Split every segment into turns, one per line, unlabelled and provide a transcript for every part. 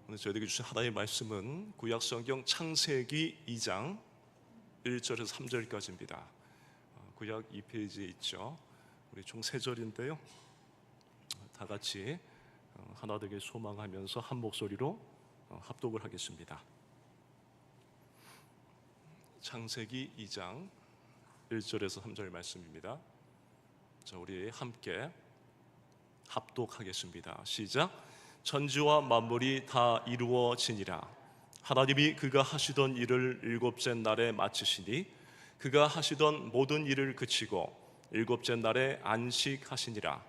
오늘 저희에게 주신 하나님의 말씀은 구약성경 창세기 2장 1절에서 3절까지입니다. 구약 2페이지에 있죠. 우리 총 3절인데요. 다 같이 하나 되길 소망하면서 한 목소리로 합독을 하겠습니다. 창세기 2장 1절에서 3절 말씀입니다. 자, 우리 함께 합독하겠습니다. 시작. 천지와 만물이 다 이루어지니라. 하나님이 그가 하시던 일을 일곱째 날에 마치시니 그가 하시던 모든 일을 그치고 일곱째 날에 안식하시니라.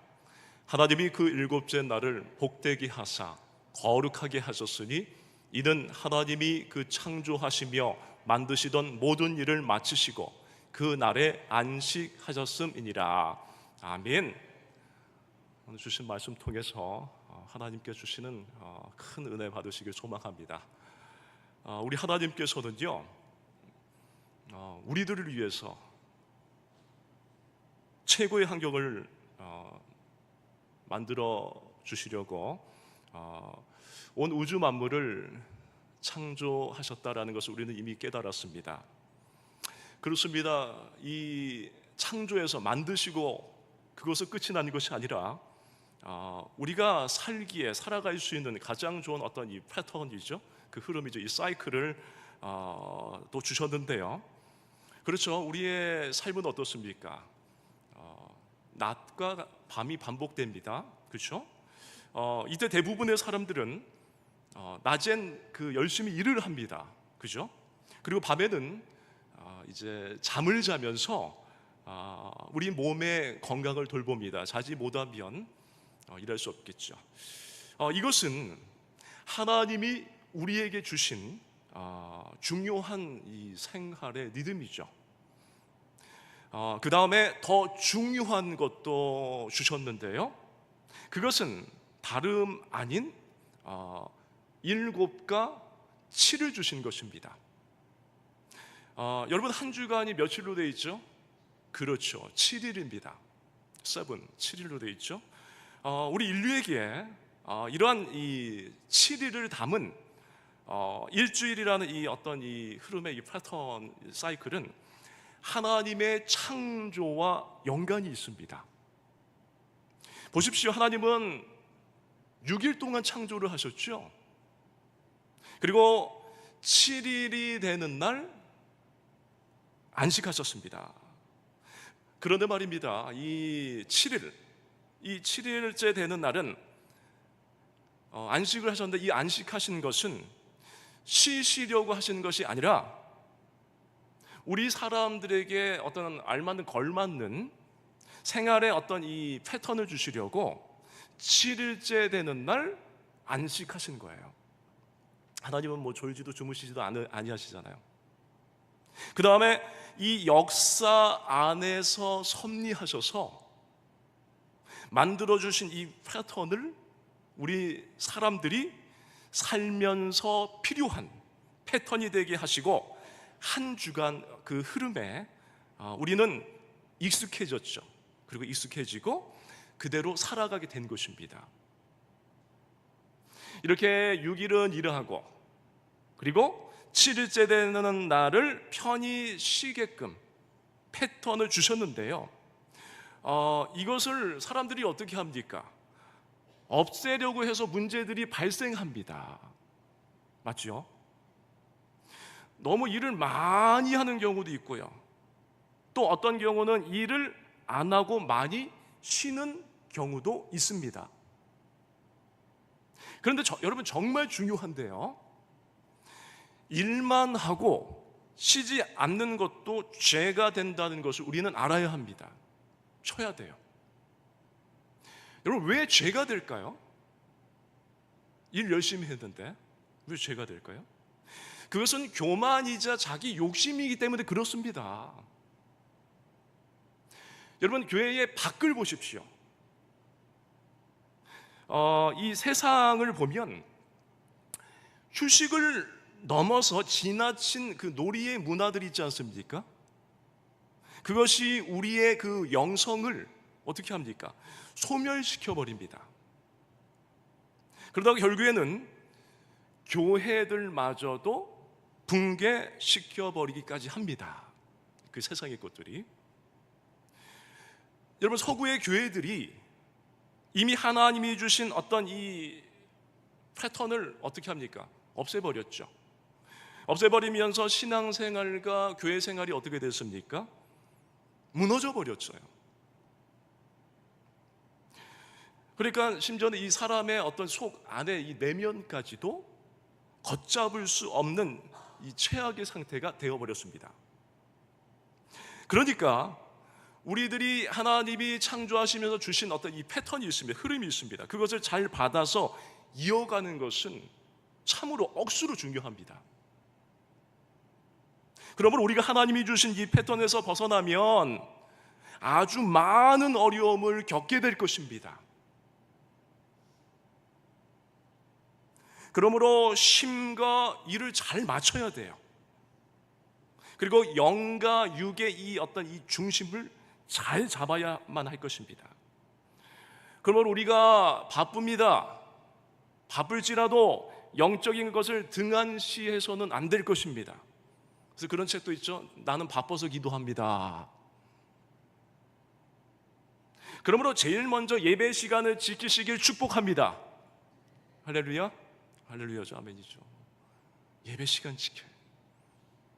하나님이 그 일곱째 날을 복되게 하사 거룩하게 하셨으니 이는 하나님이 그 창조하시며 만드시던 모든 일을 마치시고 그 날에 안식하셨음이니라. 아멘. 오늘 주신 말씀 통해서 하나님께 주시는 큰 은혜 받으시길 소망합니다. 우리 하나님께서는요, 우리들을 위해서 최고의 환경을 만들어 주시려고 온 우주 만물을 창조하셨다라는 것을 우리는 이미 깨달았습니다. 그렇습니다. 이 창조에서 만드시고 그것은 끝이 난 것이 아니라 우리가 살기에 살아갈 수 있는 가장 좋은 어떤 이 패턴이죠. 그 흐름이죠. 이 사이클을 또 주셨는데요. 그렇죠. 우리의 삶은 어떻습니까? 낮과 밤이 반복됩니다. 그렇죠? 이때 대부분의 사람들은 낮엔 그 열심히 일을 합니다. 그죠? 그리고 밤에는 이제 잠을 자면서 우리 몸의 건강을 돌봅니다. 자지 못하면 일할 수 없겠죠. 이것은 하나님이 우리에게 주신 중요한 이 생활의 리듬이죠. 그 다음에 더 중요한 것도 주셨는데요. 그것은 다름 아닌 7과 7을 주신 것입니다. 여러분, 한 주간이 며칠로 되어 있죠? 그렇죠, 7일입니다. 7일로 되어 있죠. 우리 인류에게 이러한 이 7일을 담은 일주일이라는 이 어떤 이 흐름의 이 패턴 사이클은 하나님의 창조와 연관이 있습니다. 보십시오. 하나님은 6일 동안 창조를 하셨죠. 그리고 7일이 되는 날 안식하셨습니다. 그런데 말입니다. 이 7일째 되는 날은 안식을 하셨는데, 이 안식하신 것은 쉬시려고 하시는 것이 아니라 우리 사람들에게 어떤 알맞는 걸맞는 생활의 어떤 이 패턴을 주시려고 7일째 되는 날 안식하신 거예요. 하나님은 뭐 졸지도 주무시지도 아니하시잖아요. 그 다음에 이 역사 안에서 섭리하셔서 만들어주신 이 패턴을 우리 사람들이 살면서 필요한 패턴이 되게 하시고, 한 주간 그 흐름에 우리는 익숙해졌죠. 그리고 익숙해지고 그대로 살아가게 된 것입니다. 이렇게 6일은 일을 하고, 그리고 7일째 되는 날을 편히 쉬게끔 패턴을 주셨는데요. 이것을 사람들이 어떻게 합니까? 없애려고 해서 문제들이 발생합니다. 맞죠? 너무 일을 많이 하는 경우도 있고요. 또 어떤 경우는 일을 안 하고 많이 쉬는 경우도 있습니다. 그런데 여러분, 정말 중요한데요, 일만 하고 쉬지 않는 것도 죄가 된다는 것을 우리는 알아야 합니다. 쉬어야 돼요. 여러분, 왜 죄가 될까요? 일 열심히 했는데 왜 죄가 될까요? 그것은 교만이자 자기 욕심이기 때문에 그렇습니다. 여러분, 교회의 밖을 보십시오. 이 세상을 보면 휴식을 넘어서 지나친 그 놀이의 문화들이 있지 않습니까? 그것이 우리의 그 영성을 어떻게 합니까? 소멸시켜 버립니다. 그러다가 결국에는 교회들마저도 붕괴시켜버리기까지 합니다. 그 세상의 것들이. 여러분, 서구의 교회들이 이미 하나님이 주신 어떤 이 패턴을 어떻게 합니까? 없애버렸죠. 없애버리면서 신앙생활과 교회 생활이 어떻게 됐습니까? 무너져 버렸어요. 그러니까 심지어는 이 사람의 어떤 속 안에 이 내면까지도 걷잡을 수 없는 이 최악의 상태가 되어버렸습니다. 그러니까 우리들이 하나님이 창조하시면서 주신 어떤 이 패턴이 있습니다. 흐름이 있습니다. 그것을 잘 받아서 이어가는 것은 참으로 억수로 중요합니다. 그러므로 우리가 하나님이 주신 이 패턴에서 벗어나면 아주 많은 어려움을 겪게 될 것입니다. 그러므로 심과 이를 잘 맞춰야 돼요. 그리고 영과 육의 이 어떤 이 중심을 잘 잡아야만 할 것입니다. 그러므로 우리가 바쁩니다. 바쁠지라도 영적인 것을 등한시해서는 안 될 것입니다. 그래서 그런 책도 있죠. 나는 바빠서 기도합니다. 그러므로 제일 먼저 예배 시간을 지키시길 축복합니다. 할렐루야. 할렐루야죠. 아멘이죠. 예배 시간 지켜요.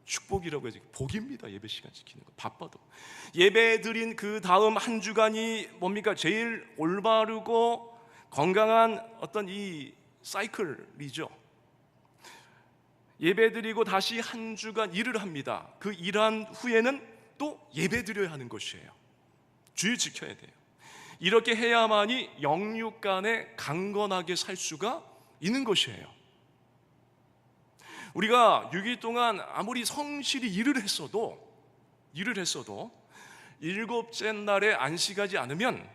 축복이라고 해야지. 복입니다. 예배 시간 지키는 거. 바빠도 예배 드린 그 다음 한 주간이 뭡니까? 제일 올바르고 건강한 어떤 이 사이클이죠. 예배 드리고 다시 한 주간 일을 합니다. 그 일한 후에는 또 예배 드려야 하는 것이에요. 주의 지켜야 돼요. 이렇게 해야만이 영육 간에 강건하게 살 수가 있는 것이에요. 우리가 6일 동안 아무리 성실히 일을 했어도 일곱째 날에 안식하지 않으면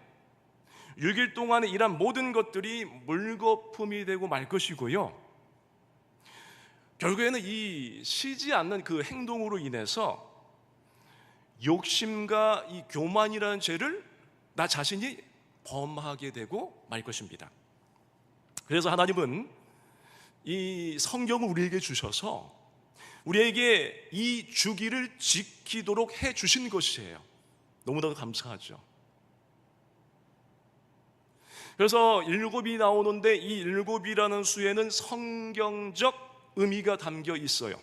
6일 동안에 일한 모든 것들이 물거품이 되고 말 것이고요. 결국에는 이 쉬지 않는 그 행동으로 인해서 욕심과 이 교만이라는 죄를 나 자신이 범하게 되고 말 것입니다. 그래서 하나님은 이 성경을 우리에게 주셔서 우리에게 이 주기를 지키도록 해 주신 것이에요. 너무나도 감사하죠. 그래서 일곱이 나오는데 이 일곱이라는 수에는 성경적 의미가 담겨 있어요.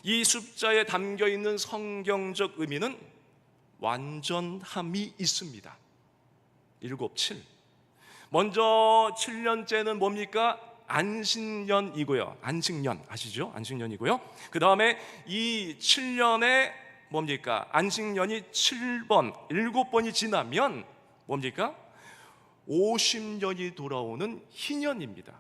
이 숫자에 담겨 있는 성경적 의미는 완전함이 있습니다. 7, 7. 먼저 7년째는 뭡니까? 안식년이고요. 안식년 아시죠? 안식년이고요. 그 다음에 이 7년에 뭡니까? 안식년이 7번, 7번이 지나면 뭡니까? 50년이 돌아오는 희년입니다.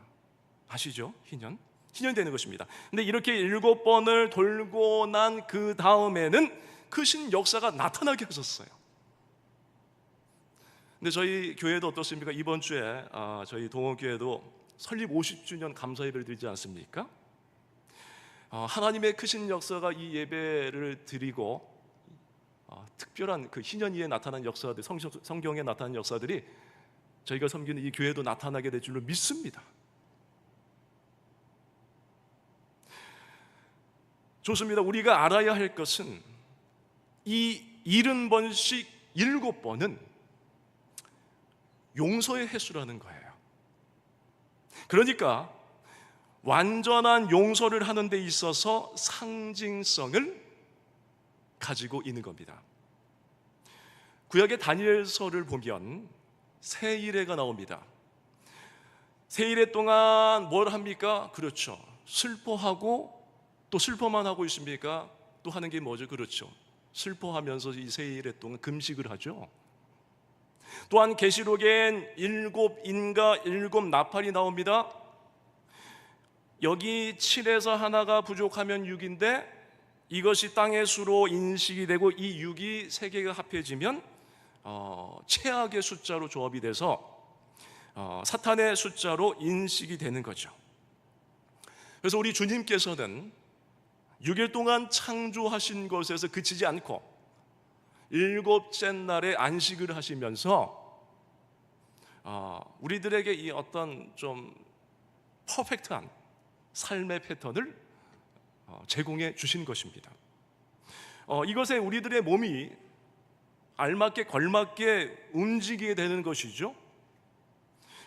아시죠? 희년. 희년이 되는 것입니다. 근데 이렇게 7번을 돌고 난 그 다음에는 크신 역사가 나타나게 하셨어요. 근데 저희 교회도 어떻습니까? 이번 주에 저희 동원교회도 설립 50주년 감사 예배를 드리지 않습니까? 하나님의 크신 역사가 이 예배를 드리고 특별한 그 희년이에 나타난 역사들, 성경에 나타난 역사들이 저희가 섬기는 이 교회도 나타나게 될 줄로 믿습니다. 좋습니다. 우리가 알아야 할 것은 이 70번씩 7번은 용서의 횟수라는 거예요. 그러니까 완전한 용서를 하는 데 있어서 상징성을 가지고 있는 겁니다. 구약의 다니엘서를 보면 세일해가 나옵니다. 세일해 동안 뭘 합니까? 그렇죠. 슬퍼하고 또 슬퍼만 하고 있습니까? 또 하는 게 뭐죠? 그렇죠. 슬퍼하면서 이 세일해 동안 금식을 하죠. 또한 계시록엔 7인과 7 나팔이 나옵니다. 여기 7에서 하나가 부족하면 6인데 이것이 땅의 수로 인식이 되고 이 6이 3개가 합해지면 최악의 숫자로 조합이 돼서 사탄의 숫자로 인식이 되는 거죠. 그래서 우리 주님께서는 6일 동안 창조하신 것에서 그치지 않고 7째 날에 안식을 하시면서 우리들에게 이 어떤 좀 퍼펙트한 삶의 패턴을 제공해 주신 것입니다. 이것에 우리들의 몸이 알맞게 걸맞게 움직이게 되는 것이죠.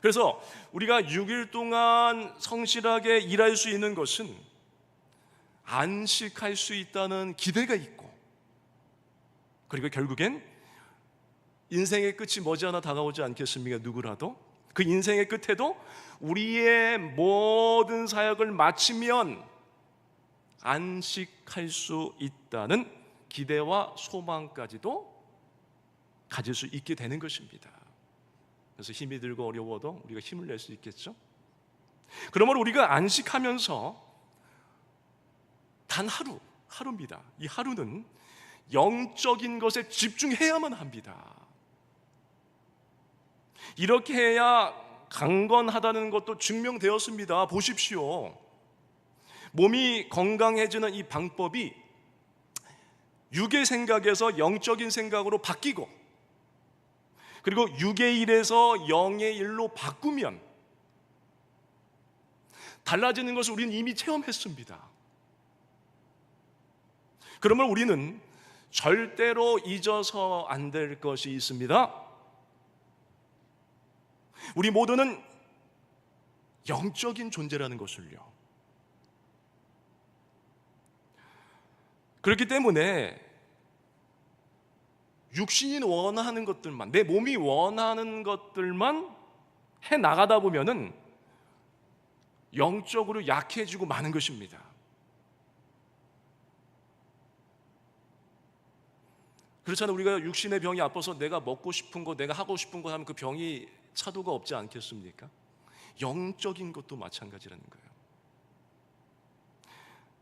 그래서 우리가 6일 동안 성실하게 일할 수 있는 것은 안식할 수 있다는 기대가 있고, 그리고 결국엔 인생의 끝이 머지않아 다가오지 않겠습니까? 누구라도 그 인생의 끝에도 우리의 모든 사역을 마치면 안식할 수 있다는 기대와 소망까지도 가질 수 있게 되는 것입니다. 그래서 힘이 들고 어려워도 우리가 힘을 낼 수 있겠죠. 그러므로 우리가 안식하면서 단 하루입니다. 이 하루는 영적인 것에 집중해야만 합니다. 이렇게 해야 강건하다는 것도 증명되었습니다. 보십시오. 몸이 건강해지는 이 방법이 육의 생각에서 영적인 생각으로 바뀌고, 그리고 육의 일에서 영의 일로 바꾸면 달라지는 것을 우리는 이미 체험했습니다. 그러면 우리는 절대로 잊어서 안 될 것이 있습니다. 우리 모두는 영적인 존재라는 것을요. 그렇기 때문에 육신이 원하는 것들만, 내 몸이 원하는 것들만 해 나가다 보면은 영적으로 약해지고 마는 것입니다. 그렇잖아요. 우리가 육신의 병이 아파서 내가 먹고 싶은 거, 내가 하고 싶은 거 하면 그 병이 차도가 없지 않겠습니까? 영적인 것도 마찬가지라는 거예요.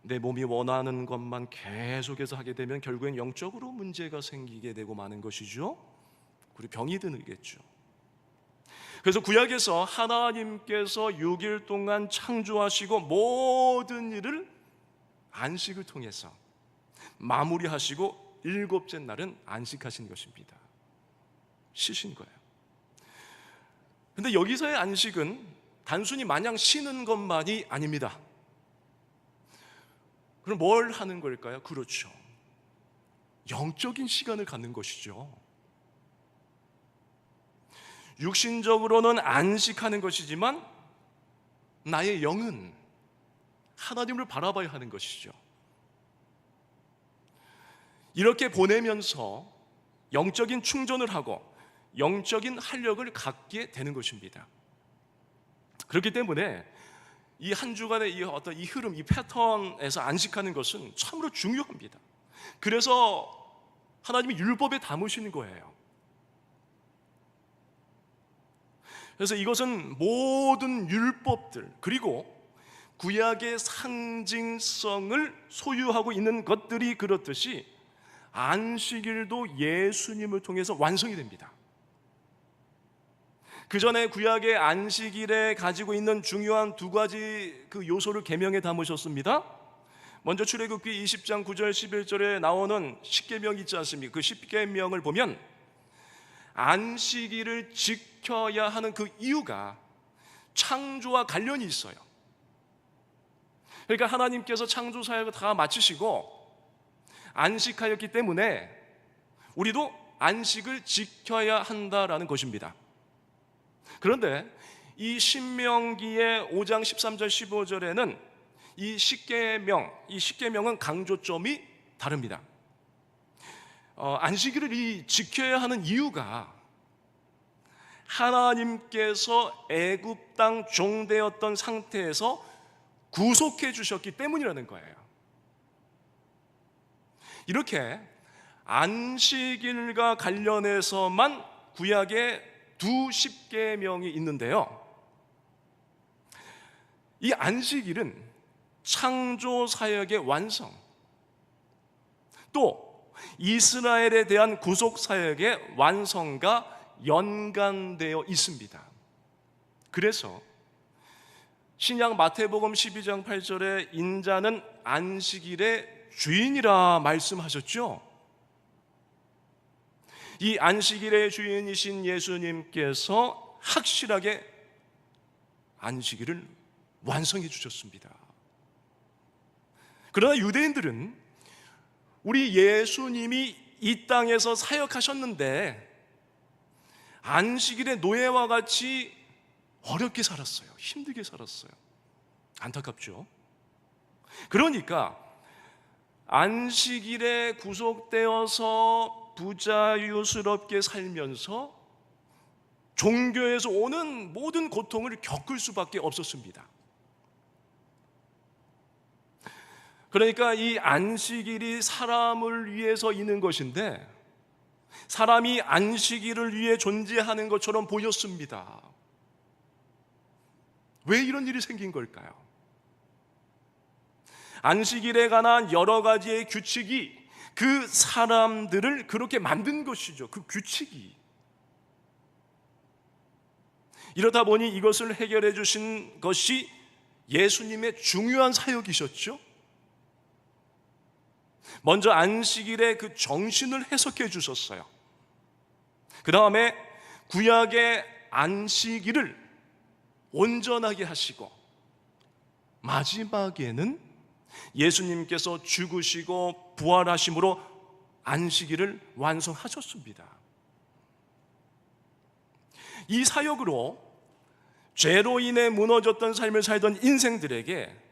내 몸이 원하는 것만 계속해서 하게 되면 결국엔 영적으로 문제가 생기게 되고 마는 것이죠. 그리고 병이 드겠죠. 그래서 구약에서 하나님께서 6일 동안 창조하시고 모든 일을 안식을 통해서 마무리하시고 7째 날은 안식하신 것입니다. 쉬신 거예요. 근데 여기서의 안식은 단순히 마냥 쉬는 것만이 아닙니다. 그럼 뭘 하는 걸까요? 그렇죠. 영적인 시간을 갖는 것이죠. 육신적으로는 안식하는 것이지만 나의 영은 하나님을 바라봐야 하는 것이죠. 이렇게 보내면서 영적인 충전을 하고 영적인 활력을 갖게 되는 것입니다. 그렇기 때문에 이 한 주간의 이 흐름, 이 패턴에서 안식하는 것은 참으로 중요합니다. 그래서 하나님이 율법에 담으시는 거예요. 그래서 이것은 모든 율법들, 그리고 구약의 상징성을 소유하고 있는 것들이 그렇듯이 안식일도 예수님을 통해서 완성이 됩니다. 그 전에 구약의 안식일에 가지고 있는 중요한 두 가지 그 요소를 계명에 담으셨습니다. 먼저 출애굽기 20장 9절 11절에 나오는 십계명 있지 않습니까? 그 십계명을 보면 안식일을 지켜야 하는 그 이유가 창조와 관련이 있어요. 그러니까 하나님께서 창조 사역을 다 마치시고 안식하였기 때문에 우리도 안식을 지켜야 한다라는 것입니다. 그런데 이 신명기의 5장 13절 15절에는 이 십계명은 강조점이 다릅니다. 안식일을 지켜야 하는 이유가 하나님께서 애굽 땅 종되었던 상태에서 구속해 주셨기 때문이라는 거예요. 이렇게 안식일과 관련해서만 구약에 두 십계명이 있는데요, 이 안식일은 창조 사역의 완성, 또 이스라엘에 대한 구속 사역의 완성과 연관되어 있습니다. 그래서 신약 마태복음 12장 8절에 인자는 안식일의 주인이라 말씀하셨죠. 이 안식일의 주인이신 예수님께서 확실하게 안식일을 완성해 주셨습니다. 그러나 유대인들은 우리 예수님이 이 땅에서 사역하셨는데 안식일의 노예와 같이 어렵게 살았어요. 힘들게 살았어요. 안타깝죠. 그러니까 안식일에 구속되어서 부자유스럽게 살면서 종교에서 오는 모든 고통을 겪을 수밖에 없었습니다. 그러니까 이 안식일이 사람을 위해서 있는 것인데 사람이 안식일을 위해 존재하는 것처럼 보였습니다. 왜 이런 일이 생긴 걸까요? 안식일에 관한 여러 가지의 규칙이 그 사람들을 그렇게 만든 것이죠. 그 규칙이. 이러다 보니 이것을 해결해 주신 것이 예수님의 중요한 사역이셨죠. 먼저 안식일의 그 정신을 해석해 주셨어요. 그 다음에 구약의 안식일을 온전하게 하시고 마지막에는 예수님께서 죽으시고 부활하심으로 안식일을 완성하셨습니다. 이 사역으로 죄로 인해 무너졌던 삶을 살던 인생들에게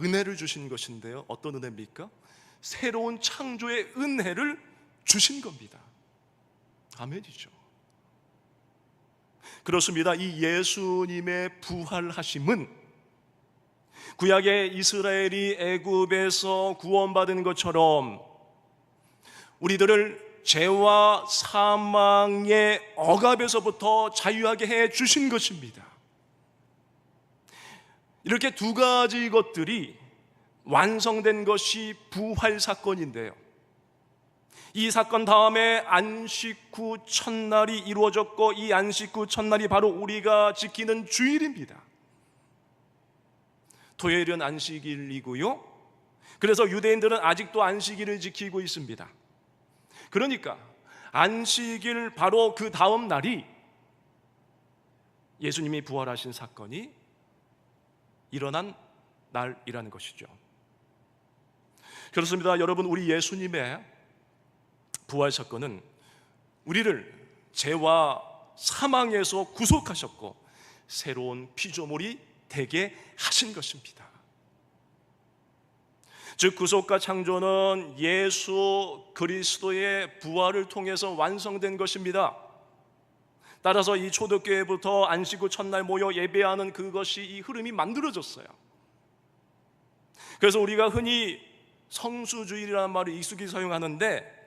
은혜를 주신 것인데요. 어떤 은혜입니까? 새로운 창조의 은혜를 주신 겁니다. 아멘이죠. 그렇습니다. 이 예수님의 부활하심은 구약의 이스라엘이 애굽에서 구원받은 것처럼 우리들을 죄와 사망의 억압에서부터 자유하게 해 주신 것입니다. 이렇게 두 가지 것들이 완성된 것이 부활 사건인데요. 이 사건 다음에 안식 후 첫날이 이루어졌고 이 안식 후 첫날이 바로 우리가 지키는 주일입니다. 토요일은 안식일이고요. 그래서 유대인들은 아직도 안식일을 지키고 있습니다. 그러니까 안식일 바로 그 다음 날이 예수님이 부활하신 사건이 일어난 날이라는 것이죠. 그렇습니다. 여러분, 우리 예수님의 부활 사건은 우리를 죄와 사망에서 구속하셨고 새로운 피조물이 되게 하신 것입니다. 즉 구속과 창조는 예수 그리스도의 부활을 통해서 완성된 것입니다. 따라서 이 초대교회부터 안식 후 첫날 모여 예배하는 그것이 이 흐름이 만들어졌어요. 그래서 우리가 흔히 성수주일이라는 말을 익숙히 사용하는데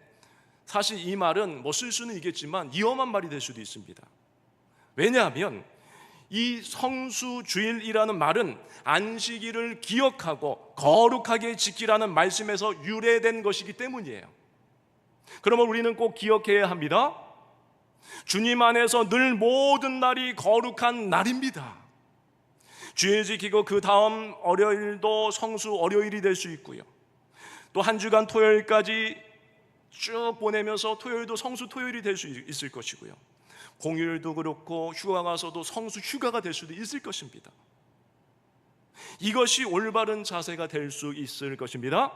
사실 이 말은 뭐 쓸 수는 있겠지만 위험한 말이 될 수도 있습니다. 왜냐하면 이 성수주일이라는 말은 안식일을 기억하고 거룩하게 지키라는 말씀에서 유래된 것이기 때문이에요. 그러면 우리는 꼭 기억해야 합니다. 주님 안에서 늘 모든 날이 거룩한 날입니다. 주일 지키고 그 다음 월요일도 성수 월요일이 될 수 있고요. 또 한 주간 토요일까지 쭉 보내면서 토요일도 성수 토요일이 될 수 있을 것이고요. 공휴일도 그렇고 휴가 가서도 성수 휴가가 될 수도 있을 것입니다. 이것이 올바른 자세가 될 수 있을 것입니다.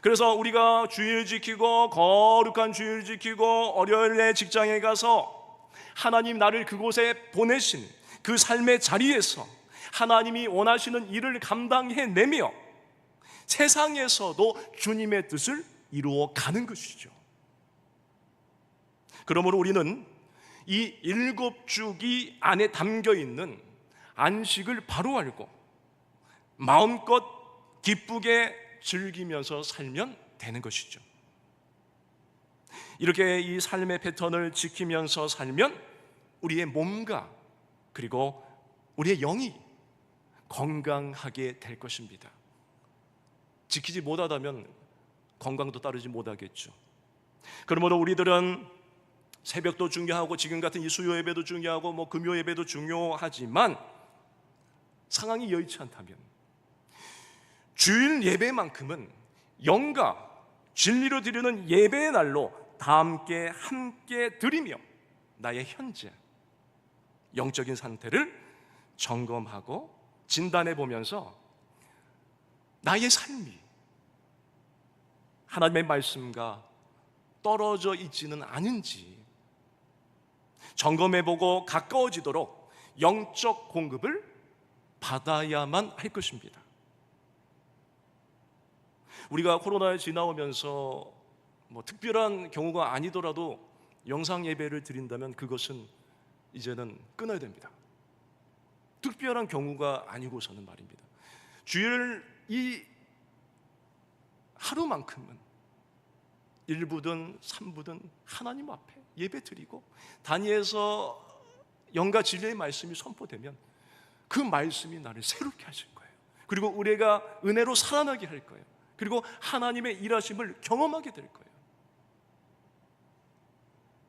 그래서 우리가 주일 지키고 거룩한 주일 지키고 월요일에 직장에 가서 하나님 나를 그곳에 보내신 그 삶의 자리에서 하나님이 원하시는 일을 감당해내며 세상에서도 주님의 뜻을 이루어 가는 것이죠. 그러므로 우리는 이 7주기 안에 담겨있는 안식을 바로 알고 마음껏 기쁘게 즐기면서 살면 되는 것이죠. 이렇게 이 삶의 패턴을 지키면서 살면 우리의 몸과 그리고 우리의 영이 건강하게 될 것입니다. 지키지 못하다면 건강도 따르지 못하겠죠. 그러므로 우리들은 새벽도 중요하고 지금 같은 이 수요 예배도 중요하고 뭐 금요 예배도 중요하지만 상황이 여의치 않다면 주일 예배만큼은 영과 진리로 드리는 예배의 날로 다 함께 드리며 나의 현재 영적인 상태를 점검하고 진단해 보면서 나의 삶이 하나님의 말씀과 떨어져 있지는 않은지 점검해보고 가까워지도록 영적 공급을 받아야만 할 것입니다. 우리가 코로나에 지나오면서 특별한 경우가 아니더라도 영상 예배를 드린다면 그것은 이제는 끊어야 됩니다. 특별한 경우가 아니고서는 말입니다. 주일 이 하루만큼은 1부든 3부든 하나님 앞에 예배 드리고 단위에서 영과 진리의 말씀이 선포되면 그 말씀이 나를 새롭게 하실 거예요. 그리고 우리가 은혜로 살아나게 할 거예요. 그리고 하나님의 일하심을 경험하게 될 거예요.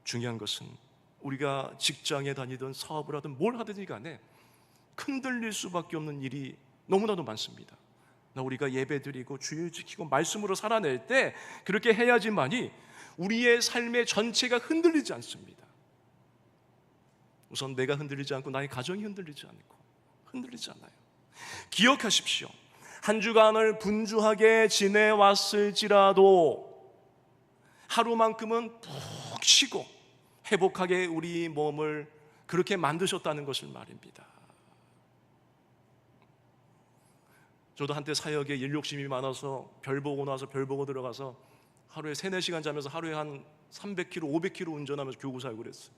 중요한 것은 우리가 직장에 다니든 사업을 하든 뭘 하든지 간에 흔들릴 수밖에 없는 일이 너무나도 많습니다. 우리가 예배드리고 주일 지키고 말씀으로 살아낼 때 그렇게 해야지만이 우리의 삶의 전체가 흔들리지 않습니다. 우선 내가 흔들리지 않고 나의 가정이 흔들리지 않아요. 기억하십시오. 한 주간을 분주하게 지내왔을지라도 하루만큼은 푹 쉬고 회복하게 우리 몸을 그렇게 만드셨다는 것을 말입니다. 저도 한때 사역에 일 욕심이 많아서 별 보고 나서 별 보고 들어가서 하루에 3-4시간 자면서 하루에 한 300km, 500km 운전하면서 교구 살고 그랬어요.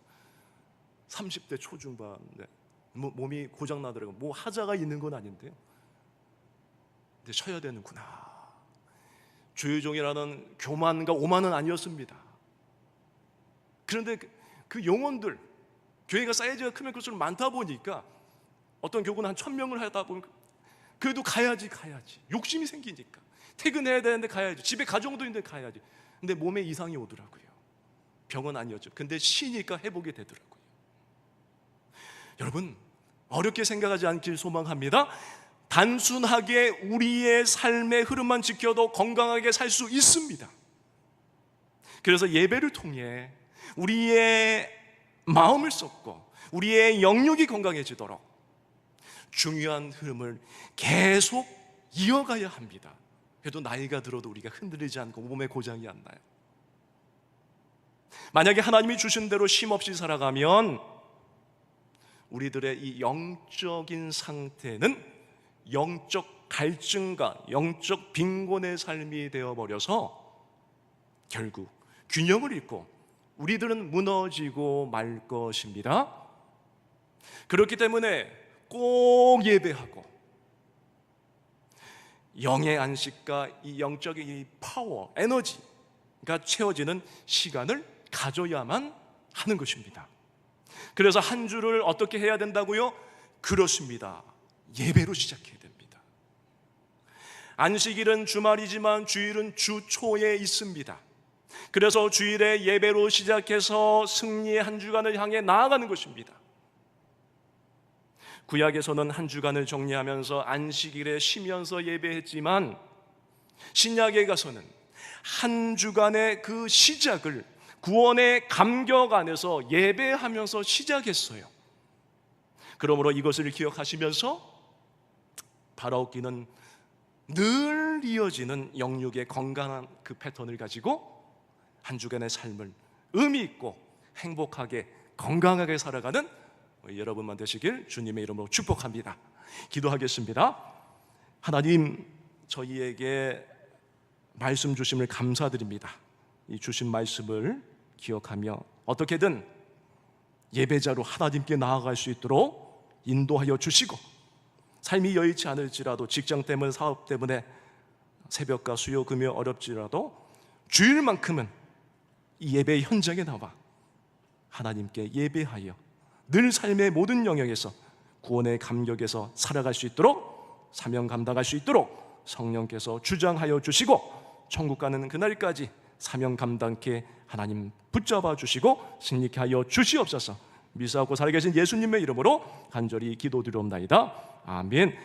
30대 초중반. 몸이 고장나더라고요. 뭐 하자가 있는 건 아닌데요. 근데 쉬어야 되는구나. 조효종이라는 교만과 오만은 아니었습니다. 그런데 그 영혼들, 교회가 사이즈가 크면 클수록 많다 보니까 어떤 교구는 한 1000명을 하다 보니까 그래도 가야지 욕심이 생기니까 퇴근해야 되는데 가야지, 집에 가정도 있는데 가야지. 근데 몸에 이상이 오더라고요. 병은 아니었죠. 근데 쉬니까 회복이 되더라고요. 여러분, 어렵게 생각하지 않길 소망합니다. 단순하게 우리의 삶의 흐름만 지켜도 건강하게 살 수 있습니다. 그래서 예배를 통해 우리의 마음을 쏟고 우리의 영육이 건강해지도록 중요한 흐름을 계속 이어가야 합니다. 그래도 나이가 들어도 우리가 흔들리지 않고 몸에 고장이 안 나요. 만약에 하나님이 주신 대로 쉼없이 살아가면 우리들의 이 영적인 상태는 영적 갈증과 영적 빈곤의 삶이 되어버려서 결국 균형을 잃고 우리들은 무너지고 말 것입니다. 그렇기 때문에 꼭 예배하고 영의 안식과 이 영적인 이 파워, 에너지가 채워지는 시간을 가져야만 하는 것입니다. 그래서 한 주를 어떻게 해야 된다고요? 그렇습니다. 예배로 시작해야 됩니다. 안식일은 주말이지만 주일은 주 초에 있습니다. 그래서 주일에 예배로 시작해서 승리의 한 주간을 향해 나아가는 것입니다. 구약에서는 한 주간을 정리하면서 안식일에 쉬면서 예배했지만 신약에 가서는 한 주간의 그 시작을 구원의 감격 안에서 예배하면서 시작했어요. 그러므로 이것을 기억하시면서 바라옵기는 늘 이어지는 영육의 건강한 그 패턴을 가지고 한 주간의 삶을 의미 있고 행복하게 건강하게 살아가는 여러분만 되시길 주님의 이름으로 축복합니다. 기도하겠습니다. 하나님, 저희에게 말씀 주심을 감사드립니다. 이 주신 말씀을 기억하며 어떻게든 예배자로 하나님께 나아갈 수 있도록 인도하여 주시고, 삶이 여의치 않을지라도 직장 때문에 사업 때문에 새벽과 수요 금요 어렵지라도 주일만큼은 이 예배 현장에 나와 하나님께 예배하여 늘 삶의 모든 영역에서 구원의 감격에서 살아갈 수 있도록, 사명 감당할 수 있도록 성령께서 주장하여 주시고 천국 가는 그날까지 사명 감당케 하나님 붙잡아 주시고 승리케 하여 주시옵소서. 미사하고 살아계신 예수님의 이름으로 간절히 기도드리옵나이다. 아멘.